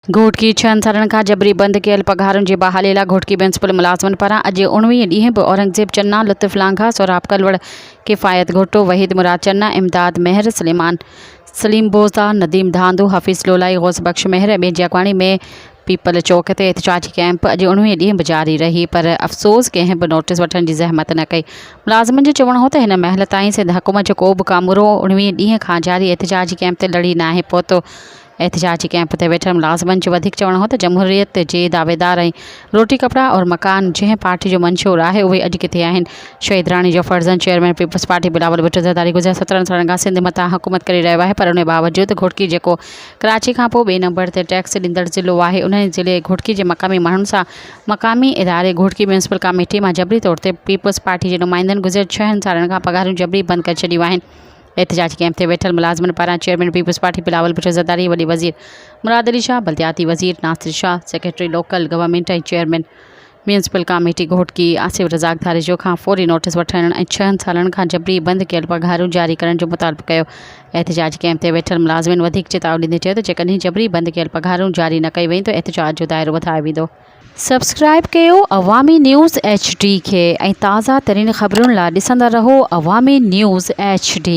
घोटकी छहनि सालनि खां जबरी बंदि कयल पघारुनि जी बहाली लाइ घोटकी म्यूनिसिपल मुलाज़िमनि पारां अॼु 19 ॾींहं बि औरंगज़ेब चन्ना, लुत्फ़ लांघा, सोराब कलवड़, किफ़ायत घुट्टो, वहीद मुराद चन्ना, इमदाद मेहर, सलीमान सलीम बोज़दा, नदीम धांधू, हफ़ीज़ लोलाई, गौस बख्श मेहर ऐं ॿियनि जी अॻवानी में पीपल चौक ते एहतिजाजी कैंप अॼु 19 ॾींहं बि जारी रही, पर अफ़सोस कंहिं बि नोटिस वठण जी ज़हमत न कई। मुलाज़िमनि जो चवणु हो त हिन महिल ताईं सिंध हुकूमत जो को बि कामरो 19 ॾींहं खां जारी एहतिजाजी कैंप ते लड़ी नाहे पहुतो। एहतिजाजी कैंप ते वेठल मुलाज़िमनि जो वधीक चवणु हो त जमहूरियत जे दावेदार ऐं रोटी कपिड़ा और मकान जंहिं पार्टी जो मंशूर आहे उहे अॼु किथे आहिनि। शहीद राणी जो फर्ज़न chairman People's Party Bilawal Bhutto Zardari गुज़िरियल 17 सालनि खां सिंध मथां हुकूमत करे रहियो आहे, पर उन बावजूदि घोटकी जेको कराची खां पोइ ॿिए नंबर ते टैक्स ॾींदड़ ज़िलो आहे, उन ज़िले घोटकी जे मक़ामी माण्हुनि सां मक़ामी इदारे घोटकी म्यूनिसिपल कमेटी मां जबरी तौर ते पीपल्स पार्टी जे नुमाइंदनि गुज़िरियल 6 सालनि खां पघारूं जबरी बंदि करे छॾियूं आहिनि। एहतिजाजी कैंप ते वेठल मुलाज़िमनि पारां chairman People's Party Bilawal Bhutto Zardari, वली वज़ीर मुराद अली शाह, बल्दियाती वज़ीर Nasir Shah, secretary local government ऐं chairman municipal committee Ghotki Asif Razzaq Dharejo Khan फौरी नोटिस वठण ऐं 6 सालनि खां जबरी बंदि कयल पघारूं जारी करण जो मुतालबो कयो। एहतिजाजी कैंप ते वेठल मुलाज़िमनि वधीक चेतावनी ॾींदे चयो त जेकॾहिं जबरी बंदि कयल पघारूं जारी न कई वेयूं त एहतिजाज जो दाइरो वधायो वेंदो। सब्सक्राइब कयो अवामी न्यूज़ HD खे ऐं ताज़ा तरीन ख़बरुनि लाइ ॾिसंदा रहो अवामी न्यूज़ HD।